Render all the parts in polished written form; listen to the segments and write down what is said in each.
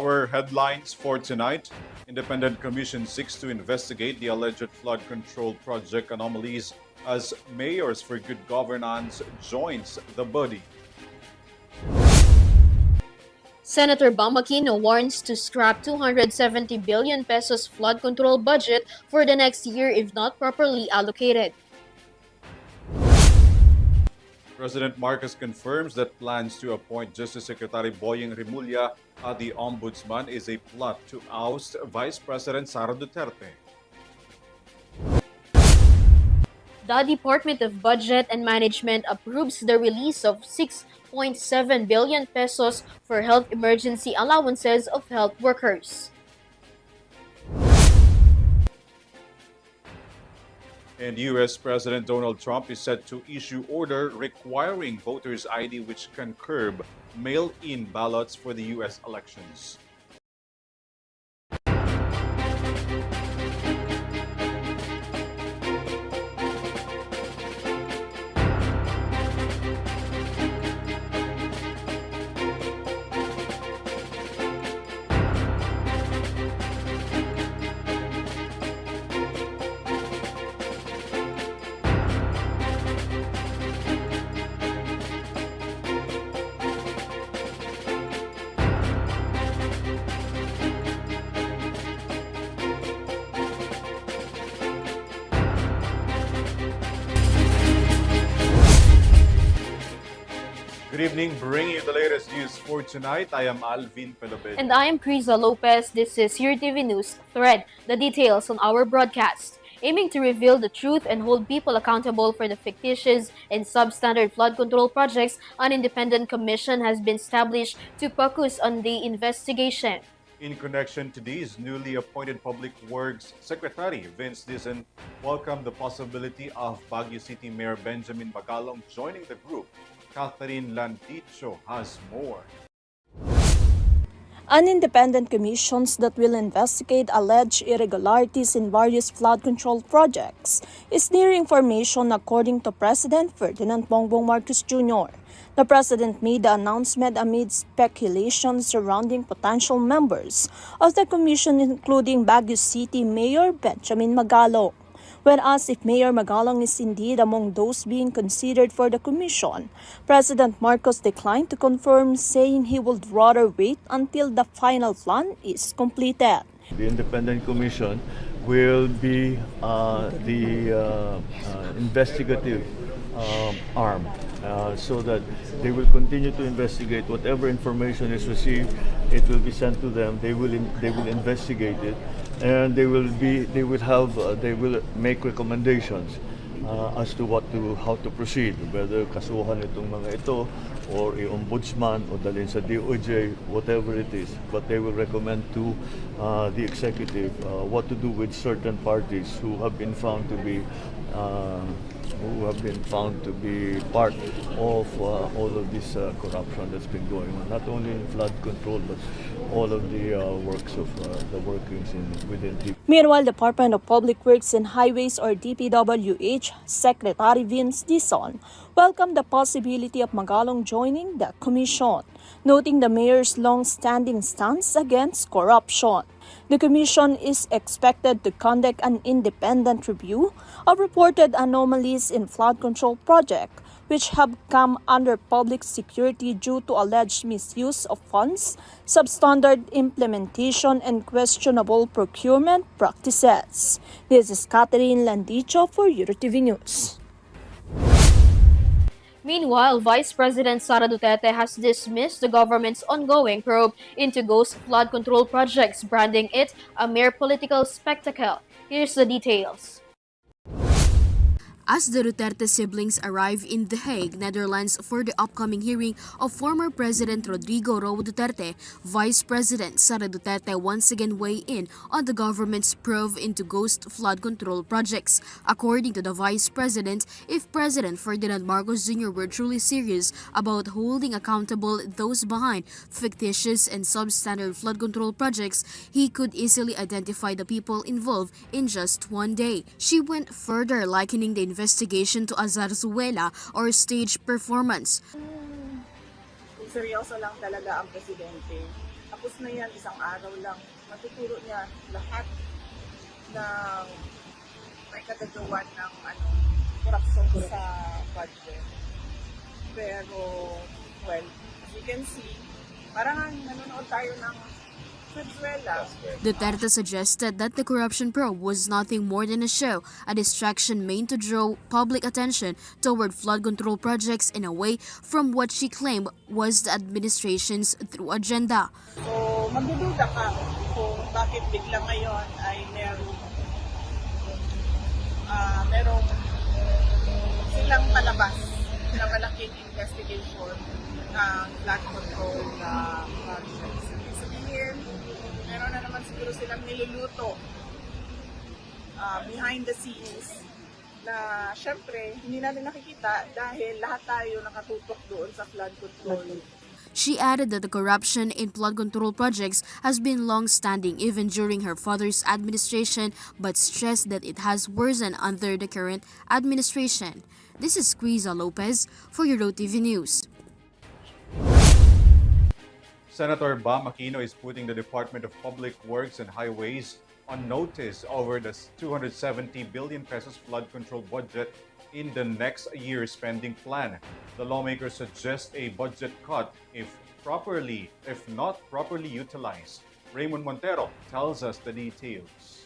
Our headlines for tonight: Independent Commission seeks to investigate the alleged flood control project anomalies as Mayors for Good Governance joins the body. Senator Bam Aquino warns to scrap 270 billion pesos flood control budget for the next year if not properly allocated. President Marcos confirms that plans to appoint Justice Secretary Boyeng Rimulya as the Ombudsman is a plot to oust Vice President Sara Duterte. The Department of Budget and Management approves the release of 6.7 billion pesos for health emergency allowances of health workers. And U.S. President Donald Trump is set to issue order requiring voters' ID which can curb mail-in ballots for the U.S. elections. Good evening, bringing you the latest news for tonight. I am ALVIN. And I am KRIZZA Lopez. This is Eurotv News Thread. The details on our broadcast. Aiming to reveal the truth and hold people accountable for the fictitious and substandard flood control projects, an independent commission has been established to focus on the investigation. In connection to these, newly appointed Public Works Secretary Vince Dizon welcomed the possibility of Baguio City Mayor Benjamin Magalong joining the group. Catherine Landicho has more. An independent commission that will investigate alleged irregularities in various flood control projects is nearing formation according to President Ferdinand Bongbong Marcos Jr. The President made the announcement amid speculation surrounding potential members of the commission, including Baguio City Mayor Benjamin Magalong. When asked if Mayor Magalong is indeed among those being considered for the commission, President Marcos declined to confirm, saying he would rather wait until the final plan is completed. The independent commission will be the investigative arm so that they will continue to investigate whatever information is received. It will be sent to them. They will investigate it, and they will make recommendations as to how to proceed, whether kasuhan itong mga ito or i-ombudsman o dalhin sa DOJ, whatever it is. But they will recommend to the executive what to do with certain parties who have been found to be part of all of this corruption that's been going on, not only in flood control but all of the works of the workings within DPWH. Meanwhile, Department of Public Works and Highways or DPWH Secretary Vince Dizon welcomed the possibility of Magalong joining the commission, noting the mayor's long-standing stance against corruption. The commission is expected to conduct an independent review of reported anomalies in flood control project, which have come under public security due to alleged misuse of funds, substandard implementation, and questionable procurement practices. This is Catherine Landicho for Eurotv News. Meanwhile, Vice President Sara Duterte has dismissed the government's ongoing probe into ghost flood control projects, branding it a mere political spectacle. Here's the details. As the Duterte siblings arrive in The Hague, Netherlands for the upcoming hearing of former President Rodrigo Roa Duterte, Vice President Sara Duterte once again weighed in on the government's probe into ghost flood control projects. According to the Vice President, if President Ferdinand Marcos Jr. were truly serious about holding accountable those behind fictitious and substandard flood control projects, he could easily identify the people involved in just one day. She went further, likening the investigation to a zarzuela or stage performance. Seryoso lang talaga ang presidente. Tapos na yan, isang araw lang. Matuturo niya lahat ng may katagawan ng korupsyon sa budget. Pero, well, as you can see, parang nanonood tayo ng Venezuela. Duterte suggested that the corruption probe was nothing more than a show, a distraction meant to draw public attention toward flood control projects in away from what she claimed was the administration's true agenda. So, magdududa ka kung bakit bigla ngayon ay merong silang palabas na malaking investigation ng flood control projects. Ibig sabihin, meron na naman siguro silang niluluto behind the scenes na syempre hindi natin nakikita dahil lahat tayo nakatutok doon sa flood control. She added that the corruption in flood control projects has been long-standing even during her father's administration, but stressed that it has worsened under the current administration. This is KRIZZA Lopez for Eurotv News. Senator Bam Aquino is putting the Department of Public Works and Highways on notice over the 270 billion pesos flood control budget in the next year's spending plan. The lawmakers suggest a budget cut if not properly utilized. Raymond Montero tells us the details.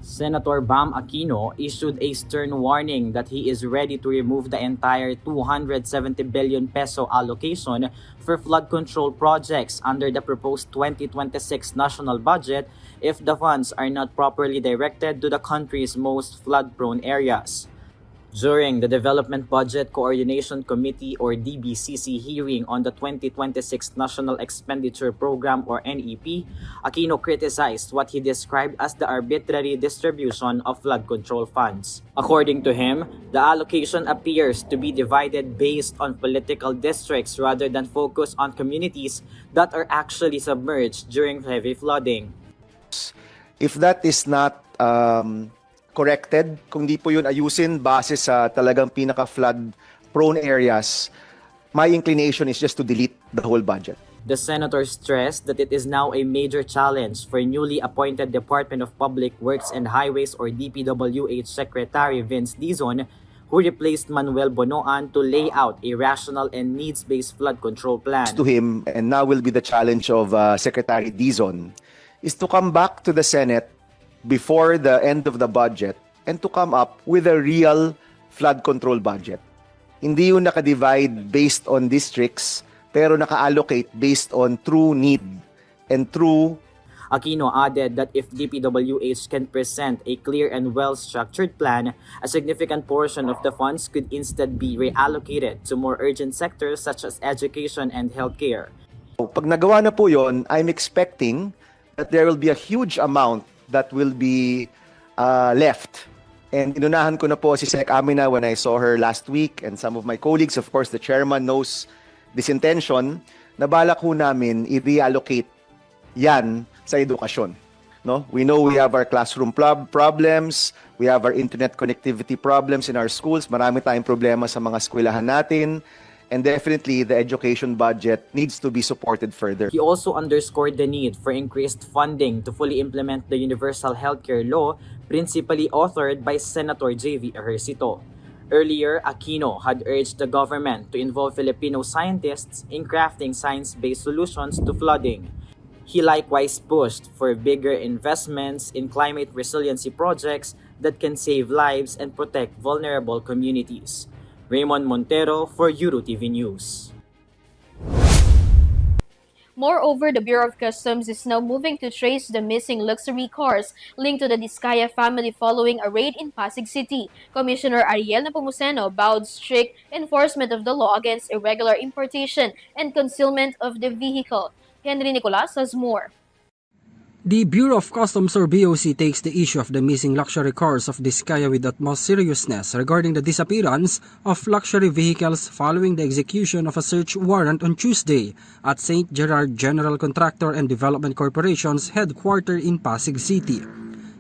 Senator Bam Aquino issued a stern warning that he is ready to remove the entire 270 billion peso allocation for flood control projects under the proposed 2026 national budget if the funds are not properly directed to the country's most flood-prone areas. During the Development Budget Coordination Committee or DBCC hearing on the 2026 National Expenditure Program or NEP, Aquino criticized what he described as the arbitrary distribution of flood control funds. According to him, the allocation appears to be divided based on political districts rather than focus on communities that are actually submerged during heavy flooding. If that is not corrected, kung di po yun ayusin base sa talagang pinaka-flood prone areas, my inclination is just to delete the whole budget. The senator stressed that it is now a major challenge for newly appointed Department of Public Works and Highways or DPWH Secretary Vince Dizon, who replaced Manuel Bonoan, to lay out a rational and needs-based flood control plan. To him, and now will be the challenge of Secretary Dizon, is to come back to the Senate before the end of the budget and to come up with a real flood control budget. Hindi yung naka-divide based on districts, pero naka-allocate based on true need and true. Aquino added that if DPWH can present a clear and well-structured plan, a significant portion of the funds could instead be reallocated to more urgent sectors such as education and healthcare. Pag nagawa na po yun, I'm expecting that there will be a huge amount that will be left. And inunahan ko na po si Sec. Amina when I saw her last week, and some of my colleagues, of course, the chairman knows this intention, na balak ho namin i-reallocate yan sa edukasyon. No? We know we have our classroom problems, we have our internet connectivity problems in our schools, marami tayong problema sa mga eskwelahan natin, and definitely the education budget needs to be supported further. He also underscored the need for increased funding to fully implement the Universal Healthcare Law, principally authored by Senator J.V. Ejercito. Earlier, Aquino had urged the government to involve Filipino scientists in crafting science-based solutions to flooding. He likewise pushed for bigger investments in climate resiliency projects that can save lives and protect vulnerable communities. Raymond Montero for Eurotv News. Moreover, the Bureau of Customs is now moving to trace the missing luxury cars linked to the Diskaya family following a raid in Pasig City. Commissioner Ariel Nepomuceno vowed strict enforcement of the law against irregular importation and concealment of the vehicle. Henry Nicolas has more. The Bureau of Customs or BOC takes the issue of the missing luxury cars of Diskaya with utmost seriousness regarding the disappearance of luxury vehicles following the execution of a search warrant on Tuesday at St. Gerard General Contractor and Development Corporation's headquarters in Pasig City.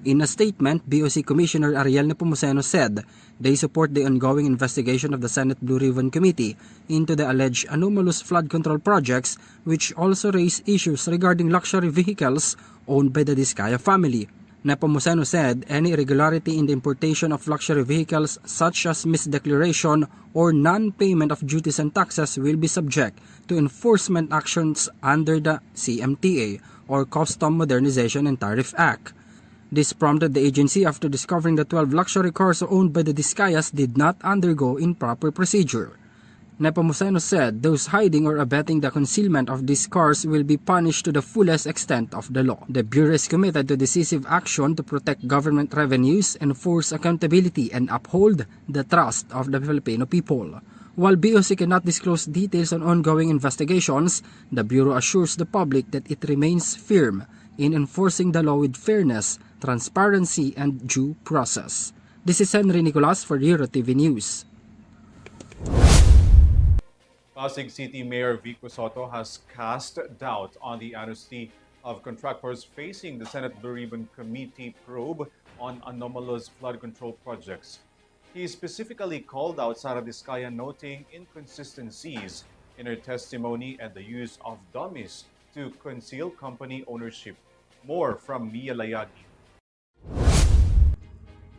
In a statement, BOC Commissioner Ariel Nepomuceno said they support the ongoing investigation of the Senate Blue Ribbon Committee into the alleged anomalous flood control projects, which also raise issues regarding luxury vehicles owned by the Diskaya family. Nepomuceno said any irregularity in the importation of luxury vehicles such as misdeclaration or non-payment of duties and taxes will be subject to enforcement actions under the CMTA or Custom Modernization and Tariff Act. This prompted the agency after discovering that 12 luxury cars owned by the Diskayas did not undergo improper procedure. Nepomuceno said those hiding or abetting the concealment of these cars will be punished to the fullest extent of the law. The Bureau is committed to decisive action to protect government revenues, enforce accountability, and uphold the trust of the Filipino people. While BOC cannot disclose details on ongoing investigations, the Bureau assures the public that it remains firm in enforcing the law with fairness, transparency, and due process. This is Henry Nicolas for Eurotv News. Pasig City Mayor Vico Soto has cast doubt on the honesty of contractors facing the Senate Blue Ribbon Committee probe on anomalous flood control projects. He specifically called out Sara Diskaya, noting inconsistencies in her testimony and the use of dummies to conceal company ownership. More from Mia Layagi.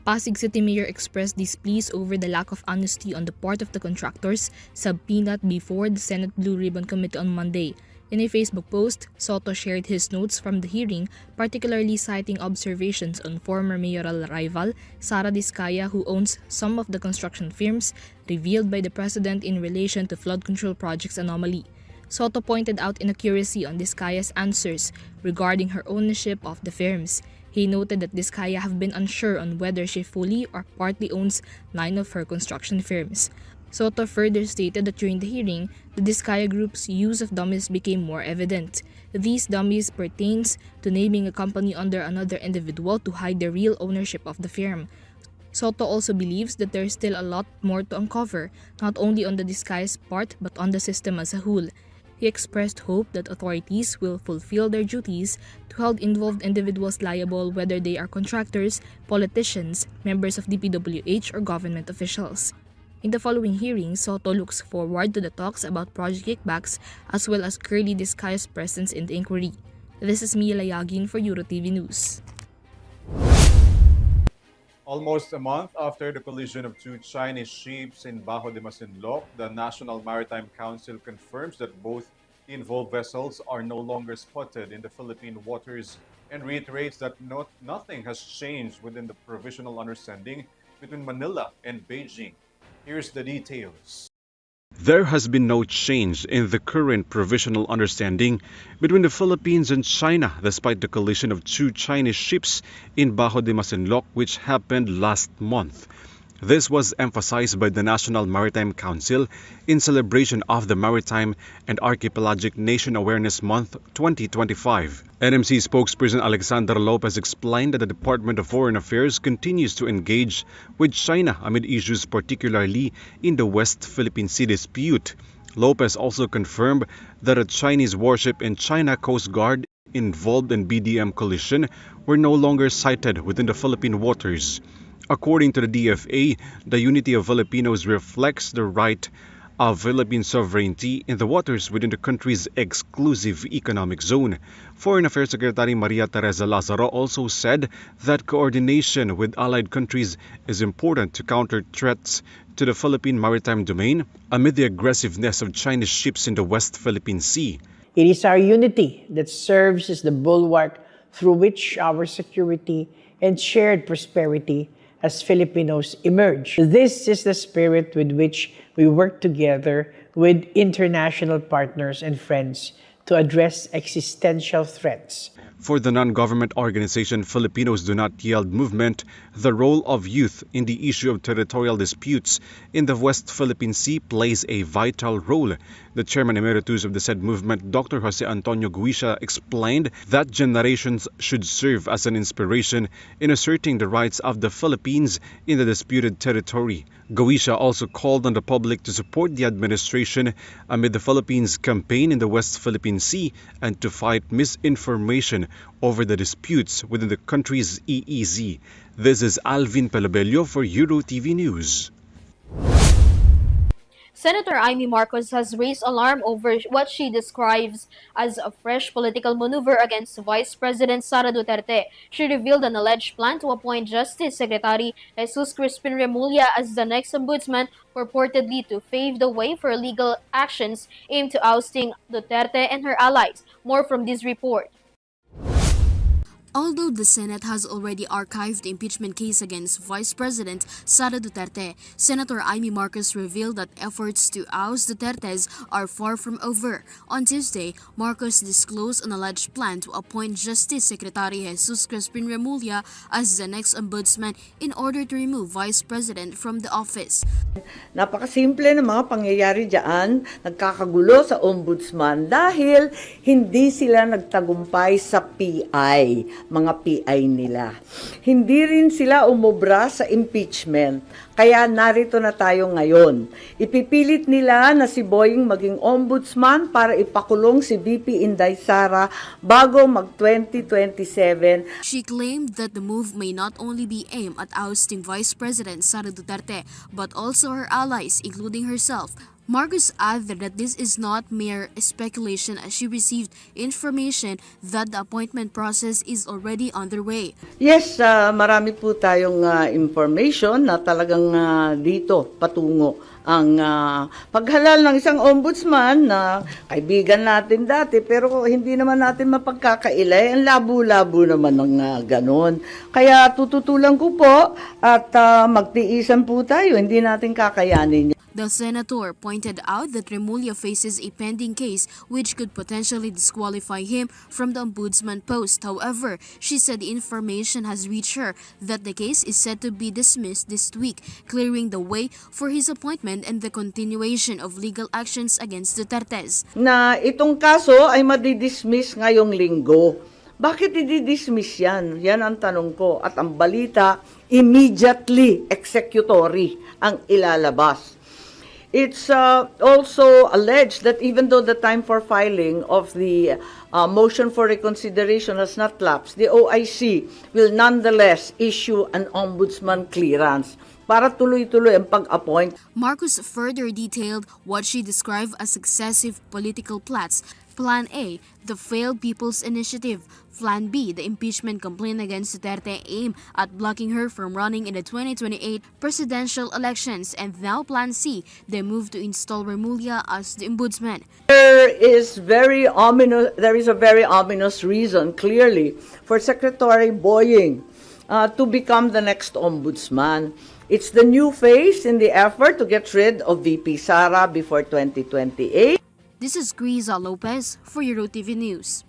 Pasig City Mayor expressed displease over the lack of honesty on the part of the contractors subpoenaed before the Senate Blue Ribbon Committee on Monday. In a Facebook post, Soto shared his notes from the hearing, particularly citing observations on former mayoral rival Sara Diskaya, who owns some of the construction firms revealed by the president in relation to flood control projects anomaly. Soto pointed out inaccuracy on Diskaya's answers regarding her ownership of the firms. He noted that Diskaya have been unsure on whether she fully or partly owns 9 of her construction firms. Soto further stated that during the hearing, the Diskaya Group's use of dummies became more evident. These dummies pertains to naming a company under another individual to hide the real ownership of the firm. Soto also believes that there is still a lot more to uncover, not only on the Diskaya's part but on the system as a whole. He expressed hope that authorities will fulfill their duties to hold involved individuals liable, whether they are contractors, politicians, members of DPWH, or government officials. In the following hearing, Soto looks forward to the talks about project kickbacks as well as Curly Diskaya's presence in the inquiry. This is Mia Layagin for Eurotv News. Almost a month after the collision of 2 Chinese ships in Bajo de Masinloc, the National Maritime Council confirms that both the involved vessels are no longer spotted in the Philippine waters and reiterates that nothing has changed within the provisional understanding between Manila and Beijing. Here's the details. There has been no change in the current provisional understanding between the Philippines and China despite the collision of 2 Chinese ships in Bajo de Masinloc, which happened last month. This was emphasized by the National Maritime Council in celebration of the Maritime and Archipelagic Nation Awareness Month 2025. NMC spokesperson Alexander Lopez explained that the Department of Foreign Affairs continues to engage with China amid issues particularly in the West Philippine Sea dispute. Lopez also confirmed that a Chinese warship and China Coast Guard involved in BDM collision were no longer sighted within the Philippine waters. According to the DFA, the unity of Filipinos reflects the right of Philippine sovereignty in the waters within the country's exclusive economic zone. Foreign Affairs Secretary Maria Teresa Lazaro also said that coordination with allied countries is important to counter threats to the Philippine maritime domain amid the aggressiveness of Chinese ships in the West Philippine Sea. It is our unity that serves as the bulwark through which our security and shared prosperity as Filipinos emerge. This is the spirit with which we work together with international partners and friends to address existential threats. For the non-government organization Filipinos Do Not Yield movement, the role of youth in the issue of territorial disputes in the West Philippine Sea plays a vital role. The chairman emeritus of the said movement, Dr. Jose Antonio Guisha, explained that generations should serve as an inspiration in asserting the rights of the Philippines in the disputed territory. Goisha also called on the public to support the administration amid the Philippines' campaign in the West Philippine Sea and to fight misinformation over the disputes within the country's EEZ. This is ALVIN PELOBELLO for Eurotv News. Senator Amy Marcos has raised alarm over what she describes as a fresh political maneuver against Vice President Sara Duterte. She revealed an alleged plan to appoint Justice Secretary Jesus Crispin Remulla as the next ombudsman, purportedly to pave the way for legal actions aimed to ousting Duterte and her allies. More from this report. Although the Senate has already archived the impeachment case against Vice President Sara Duterte, Senator Amy Marcos revealed that efforts to oust Dutertes are far from over. On Tuesday, Marcos disclosed an alleged plan to appoint Justice Secretary Jesus Crispin Remulla as the next ombudsman in order to remove Vice President from the office. Napakasimple ng mga pangyayari dyan, nagkakagulo sa ombudsman dahil hindi sila nagtagumpay sa PI, mga PI nila. Hindi rin sila umobra sa impeachment, kaya narito na tayo ngayon. Ipipilit nila na si Boying maging ombudsman para ipakulong si VP Inday Sara bago mag-2027. She claimed that the move may not only be aimed at ousting Vice President Sara Duterte, but also her allies, including herself. Marcos added that this is not mere speculation as she received information that the appointment process is already underway. Yes, marami po tayong information na talagang dito patungo ang paghalal ng isang ombudsman na kaibigan natin dati pero hindi naman natin mapagkakailay. Ang labo-labo naman ng ganon. Kaya tututulan ko po at magtiisan po tayo. Hindi natin kakayanin. The senator pointed out that Remulla faces a pending case which could potentially disqualify him from the ombudsman post. However, she said the information has reached her that the case is set to be dismissed this week, clearing the way for his appointment and the continuation of legal actions against Dutertes. Na itong kaso ay madidismiss ngayong linggo. Bakit i-dismiss yan? Yan ang tanong ko. At ang balita, immediately executory ang ilalabas. It's also alleged that even though the time for filing of the motion for reconsideration has not lapsed, the OIC will nonetheless issue an ombudsman clearance para tuloy-tuloy ang pag-appoint. Marcos further detailed what she described as successive political plots. Plan A, the failed People's Initiative. Plan B, the impeachment complaint against Duterte aimed at blocking her from running in the 2028 presidential elections. And now Plan C, the move to install Remulla as the ombudsman. There is a very ominous reason, clearly, for Secretary Boying to become the next ombudsman. It's the new phase in the effort to get rid of VP Sara before 2028. This is KRIZZA Lopez for Eurotv News.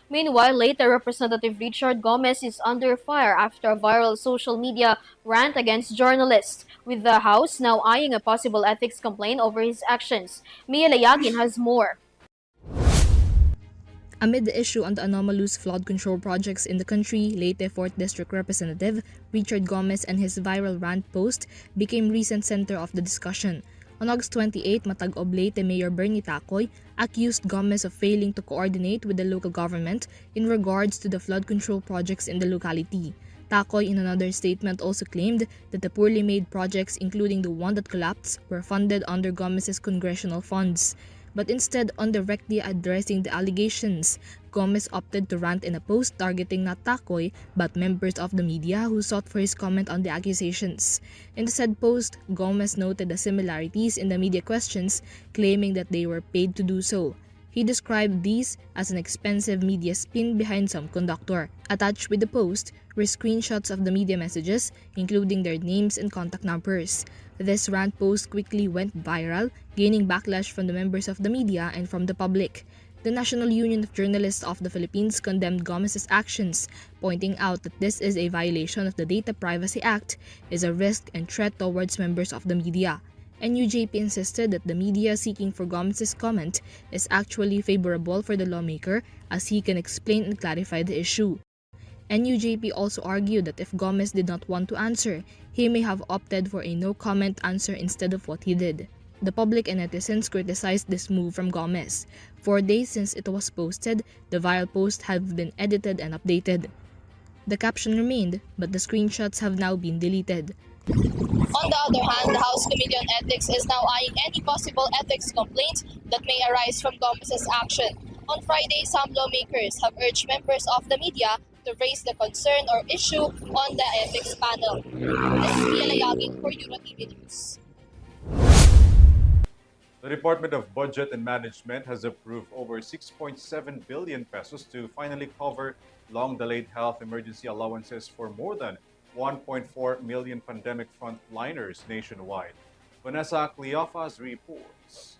Meanwhile, later Representative Richard Gomez is under fire after a viral social media rant against journalists, with the House now eyeing a possible ethics complaint over his actions. Mia Layagin has more. Amid the issue on the anomalous flood control projects in the country, Leyte 4th District Representative Richard Gomez and his viral rant post became recent center of the discussion. On August 28, Matag-Ob Leyte Mayor Bernie Tacoy accused Gomez of failing to coordinate with the local government in regards to the flood control projects in the locality. Tacoy, in another statement, also claimed that the poorly made projects, including the one that collapsed, were funded under Gomez's congressional funds. But instead on directly addressing the allegations, Gomez opted to rant in a post targeting not Tacoy but members of the media who sought for his comment on the accusations. In the said post, Gomez noted the similarities in the media questions, claiming that they were paid to do so. He described these as an expensive media spin behind some conductor. Attached with the post were screenshots of the media messages, including their names and contact numbers. This rant post quickly went viral, gaining backlash from the members of the media and from the public. The National Union of Journalists of the Philippines condemned Gomez's actions, pointing out that this is a violation of the Data Privacy Act, is a risk and threat towards members of the media. NUJP insisted that the media seeking for Gomez's comment is actually favorable for the lawmaker as he can explain and clarify the issue. NUJP also argued that if Gomez did not want to answer, he may have opted for a no-comment answer instead of what he did. The public and netizens criticized this move from Gomez. 4 days since it was posted, the viral post have been edited and updated. The caption remained, but the screenshots have now been deleted. On the other hand, the House Committee on Ethics is now eyeing any possible ethics complaints that may arise from Gomez's action. On Friday, some lawmakers have urged members of the media to raise the concern or issue on the ethics panel. This is Pia Layagin for Eurotv News. The Department of Budget and Management has approved over 6.7 billion pesos to finally cover long-delayed health emergency allowances for more than 1.4 million pandemic frontliners nationwide. Vanessa Cleofas reports.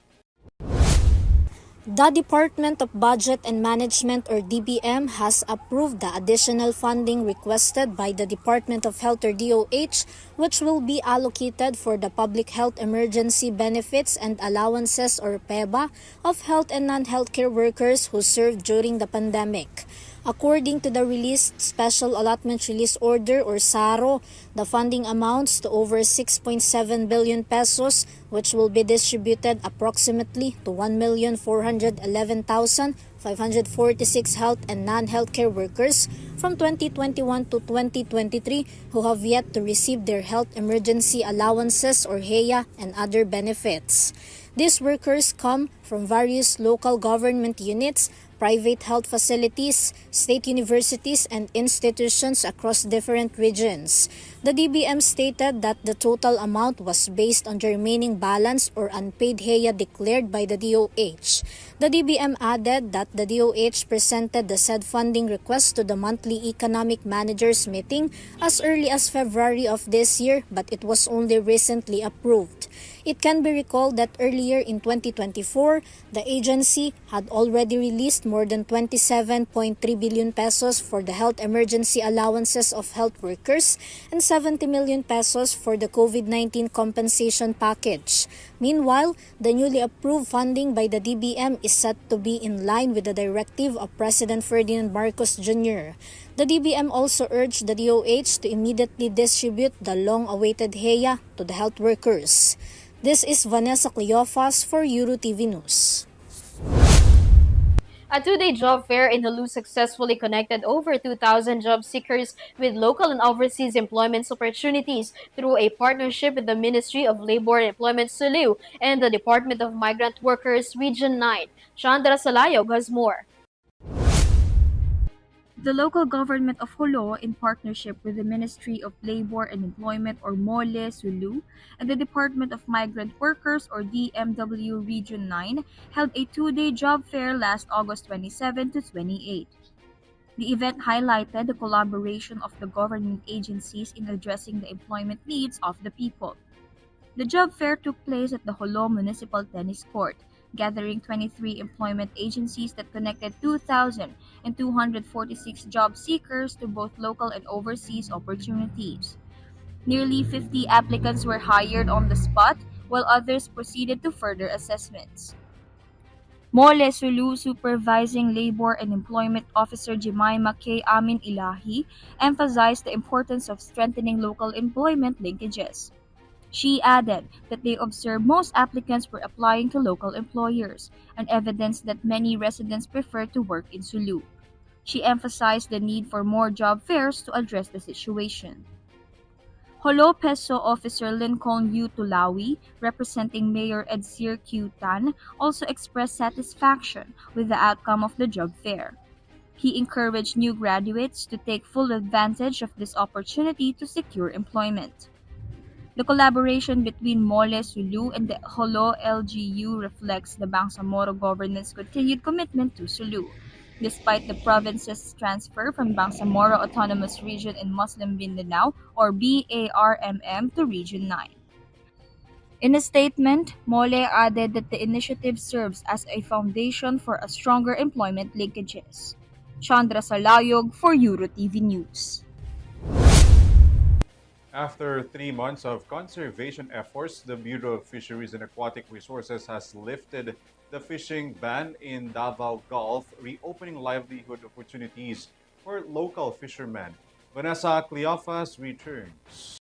The Department of Budget and Management or DBM has approved the additional funding requested by the Department of Health or DOH, which will be allocated for the public health emergency benefits and allowances or PEBA of health and non-healthcare workers who served during the pandemic. According to the released Special Allotment Release Order or SARO, the funding amounts to over 6.7 billion pesos, which will be distributed approximately to 1,411,546 health and non-healthcare workers from 2021 to 2023 who have yet to receive their health emergency allowances or HEA and other benefits. These workers come from various local government units, private health facilities, state universities, and institutions across different regions. The DBM stated that the total amount was based on the remaining balance or unpaid HEA declared by the DOH. The DBM added that the DOH presented the said funding request to the monthly economic managers meeting as early as February of this year, but it was only recently approved. It can be recalled that earlier in 2024, the agency had already released more than 27.3 billion pesos for the health emergency allowances of health workers and 70 million pesos for the COVID-19 compensation package. Meanwhile, the newly approved funding by the DBM is set to be in line with the directive of President Ferdinand Marcos Jr. The DBM also urged the DOH to immediately distribute the long-awaited HEA to the health workers. This is Vanessa Cleofas for Eurotv News. A two-day job fair in Hulu successfully connected over 2,000 job seekers with local and overseas employment opportunities through a partnership with the Ministry of Labor and Employment Sulu and the Department of Migrant Workers Region 9. Chandra Salayog has more. The local government of Jolo, in partnership with the Ministry of Labor and Employment or MOLE Sulu and the Department of Migrant Workers or DMW Region 9, held a two-day job fair last August 27 to 28. The event highlighted the collaboration of the government agencies in addressing the employment needs of the people. The job fair took place at the Jolo Municipal Tennis Court, gathering 23 employment agencies that connected 2,246 job seekers to both local and overseas opportunities. Nearly 50 applicants were hired on the spot, while others proceeded to further assessments. Mole Sulu Supervising Labor and Employment Officer Jemima K. Amin Ilahi emphasized the importance of strengthening local employment linkages. She added that they observed most applicants were applying to local employers, an evidence that many residents prefer to work in Sulu. She emphasized the need for more job fairs to address the situation. Jolo PESO Officer Lincoln U. Tulawi, representing Mayor Edsir Q. Tan, also expressed satisfaction with the outcome of the job fair. He encouraged new graduates to take full advantage of this opportunity to secure employment. The collaboration between Mole Sulu and the Jolo LGU reflects the Bangsamoro government's continued commitment to Sulu, despite the province's transfer from Bangsamoro Autonomous Region in Muslim Mindanao or BARMM to Region 9. In a statement, Mole added that the initiative serves as a foundation for a stronger employment linkages. Chandra Salayog for Eurotv News. After 3 months of conservation efforts, the Bureau of Fisheries and Aquatic Resources has lifted the fishing ban in Davao Gulf, reopening livelihood opportunities for for local fishermen. Vanessa Cleophas returns.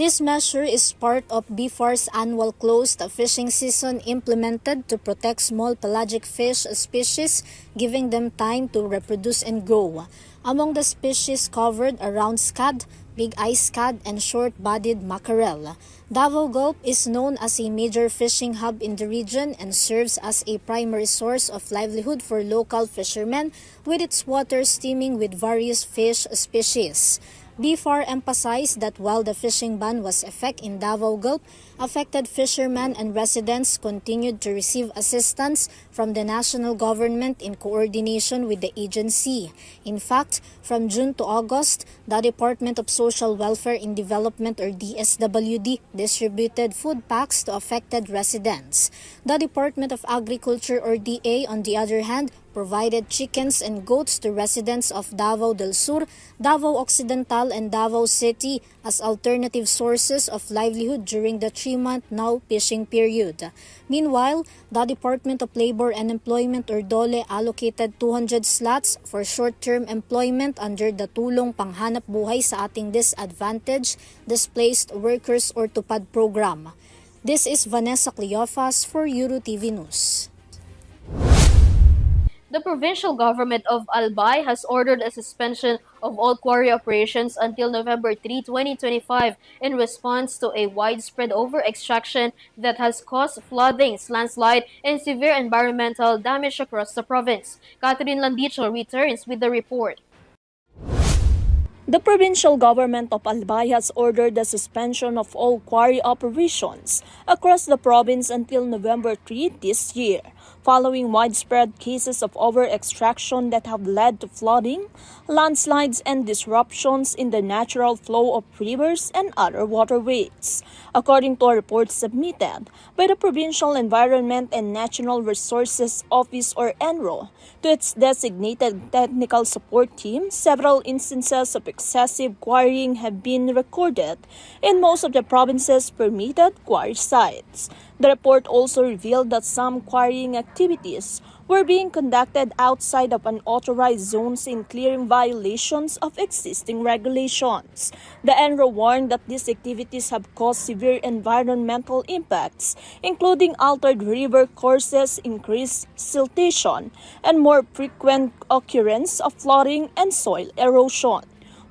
This measure is part of BFAR's annual closed fishing season implemented to protect small pelagic fish species, giving them time to reproduce and grow. Among the species covered are round scad, big eye scad, and short-bodied mackerel. Davao Gulf is known as a major fishing hub in the region and serves as a primary source of livelihood for local fishermen, with its waters steaming with various fish species. BFAR emphasized that while the fishing ban was in effect in Davao Gulf, affected fishermen and residents continued to receive assistance from the national government in coordination with the agency. In fact, from June to August, the Department of Social Welfare and Development or DSWD distributed food packs to affected residents. The Department of Agriculture or DA, on the other hand, provided chickens and goats to residents of Davao del Sur, Davao Occidental, and Davao City as alternative sources of livelihood during the 3-month now fishing period. Meanwhile, the Department of Labor and Employment or DOLE allocated 200 slots for short-term employment under the Tulong Panghanap Buhay sa Ating Disadvantaged Displaced Workers or TUPAD program. This is Vanessa Cleophas for Eurotv News. The provincial government of Albay has ordered a suspension of all quarry operations until November 3, 2025 in response to a widespread over-extraction that has caused floodings, landslide, and severe environmental damage across the province. Catherine Landicho returns with the report. The provincial government of Albay has ordered the suspension of all quarry operations across the province until November 3 this year, following widespread cases of over-extraction that have led to flooding, landslides, and disruptions in the natural flow of rivers and other waterways, according to a report submitted by the Provincial Environment and Natural Resources Office or ENRO to its designated technical support team. Several instances of excessive quarrying have been recorded in most of the province's permitted quarry sites. The report also revealed that some quarrying activities were being conducted outside of unauthorized zones in clearing violations of existing regulations. The ENRO warned that these activities have caused severe environmental impacts, including altered river courses, increased siltation, and more frequent occurrence of flooding and soil erosion.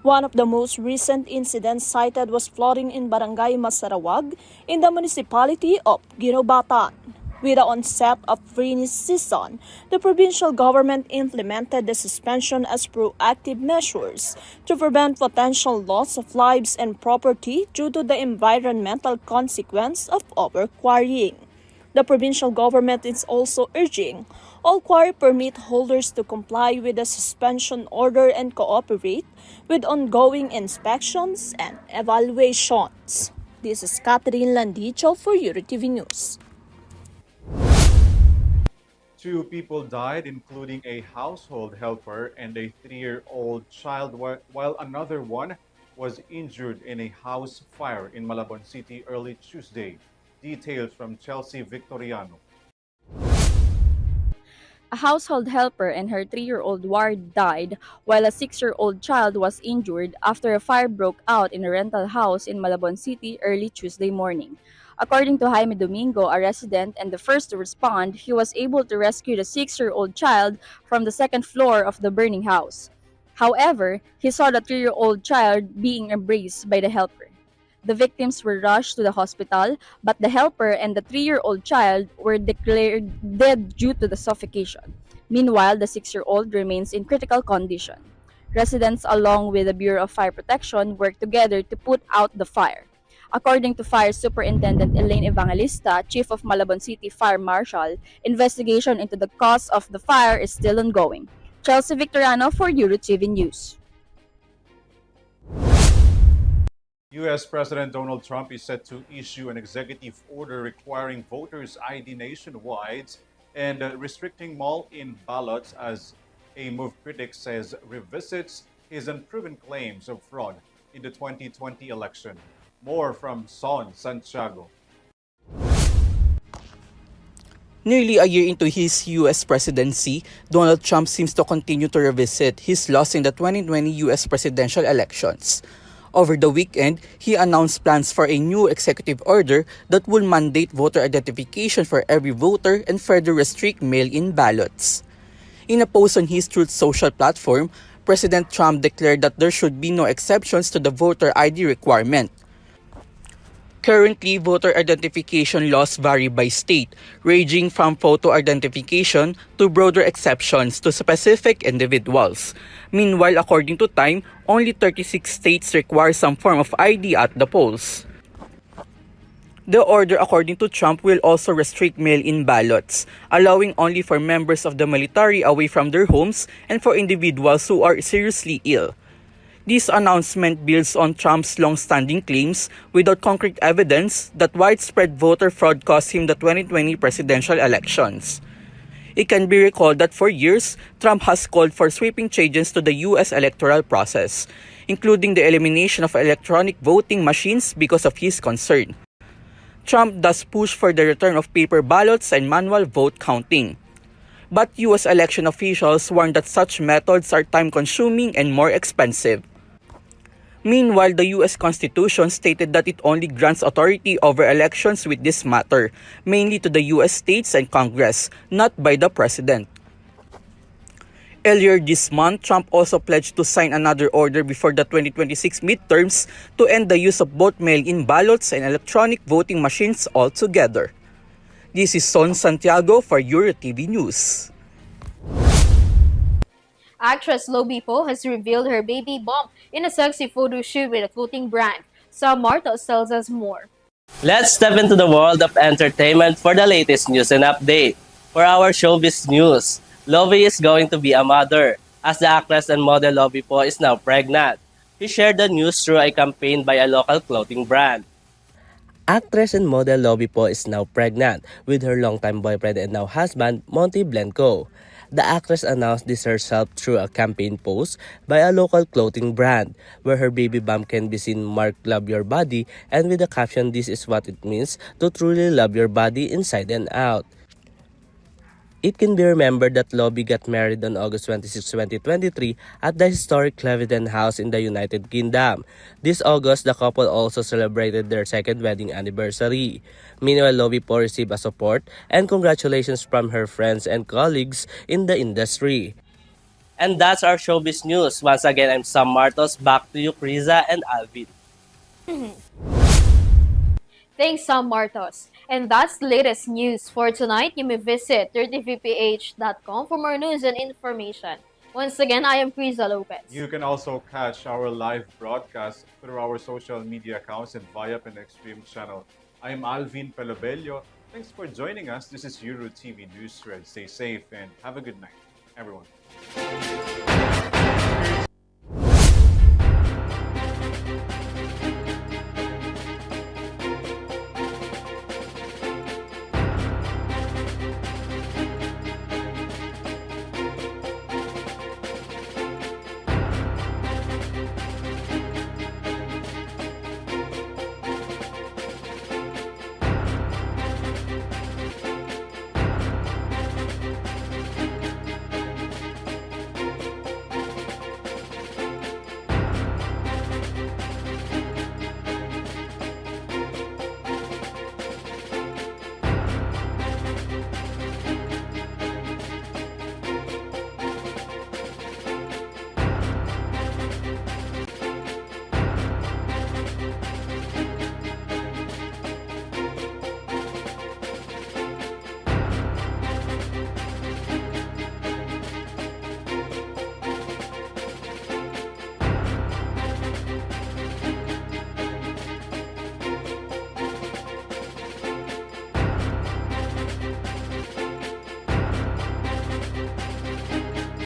One of the most recent incidents cited was flooding in Barangay Masarawag in the municipality of Ginobatan. With the onset of rainy season, the provincial government implemented the suspension as proactive measures to prevent potential loss of lives and property due to the environmental consequence of overquarrying. The provincial government is also urging all quarry permit holders to comply with the suspension order and cooperate with ongoing inspections and evaluations. This is Catherine Landicho for Eurotv News. 2 people died, including a household helper and a 3-year-old child, while another one was injured in a house fire in Malabon City early Tuesday. Details from Chelsea Victoriano. A household helper and her 3-year-old ward died, while a 6-year-old child was injured after a fire broke out in a rental house in Malabon City early Tuesday morning. According to Jaime Domingo, a resident and the first to respond, he was able to rescue the 6-year-old child from the second floor of the burning house. However, he saw the 3-year-old child being embraced by the helper. The victims were rushed to the hospital, but the helper and the 3-year-old child were declared dead due to the suffocation. Meanwhile, the 6-year-old remains in critical condition. Residents, along with the Bureau of Fire Protection, worked together to put out the fire. According to Fire Superintendent Elaine Evangelista, Chief of Malabon City Fire Marshal, investigation into the cause of the fire is still ongoing. Chelsea Victoriano for Eurotv News. U.S. President Donald Trump is set to issue an executive order requiring voters' ID nationwide and restricting mail-in ballots as a move critics says revisits his unproven claims of fraud in the 2020 election. More from Son Santiago. Nearly a year into his U.S. presidency, Donald Trump seems to continue to revisit his loss in the 2020 U.S. presidential elections. Over the weekend, he announced plans for a new executive order that will mandate voter identification for every voter and further restrict mail-in ballots. In a post on his Truth Social platform, President Trump declared that there should be no exceptions to the voter ID requirement. Currently, voter identification laws vary by state, ranging from photo identification to broader exceptions to specific individuals. Meanwhile, according to Time, only 36 states require some form of ID at the polls. The order, according to Trump, will also restrict mail-in ballots, allowing only for members of the military away from their homes and for individuals who are seriously ill. This announcement builds on Trump's long-standing claims without concrete evidence that widespread voter fraud cost him the 2020 presidential elections. It can be recalled that for years, Trump has called for sweeping changes to the U.S. electoral process, including the elimination of electronic voting machines because of his concern. Trump thus pushed for the return of paper ballots and manual vote counting. But U.S. election officials warn that such methods are time-consuming and more expensive. Meanwhile, the U.S. Constitution stated that it only grants authority over elections with this matter, mainly to the U.S. states and Congress, not by the President. Earlier this month, Trump also pledged to sign another order before the 2026 midterms to end the use of both mail-in ballots and electronic voting machines altogether. This is Son Santiago for Eurotv News. Actress Lobi Po has revealed her baby bump in a sexy photo shoot with a clothing brand. Sam Martos tells us more. Let's step into the world of entertainment for the latest news and update. For our showbiz news, Lobi is going to be a mother, as the actress and model Lobi Po is now pregnant. He shared the news through a campaign by a local clothing brand. Actress and model Lobi Po is now pregnant with her longtime boyfriend and now husband, Monty Blanco. The actress announced this herself through a campaign post by a local clothing brand, where her baby bump can be seen marked "Love Your Body" and with the caption, "This is what it means to truly love your body inside and out." It can be remembered that Lobi got married on August 26, 2023 at the historic Clevedon House in the United Kingdom. This August, the couple also celebrated their second wedding anniversary. Meanwhile, Lobi Po received a support and congratulations from her friends and colleagues in the industry. And that's our showbiz news. Once again, I'm Sam Martos. Back to you, KRIZZA and ALVIN. Thanks, Sam Martos. And that's the latest news for tonight. You may visit EurotvPH.com for more news and information. Once again, I am KRIZZA Lopez. You can also catch our live broadcast through our social media accounts and via Extreme channel. I'm ALVIN PELOBELLO. Thanks for joining us. This is Eurotv News Thread. Stay safe and have a good night, everyone.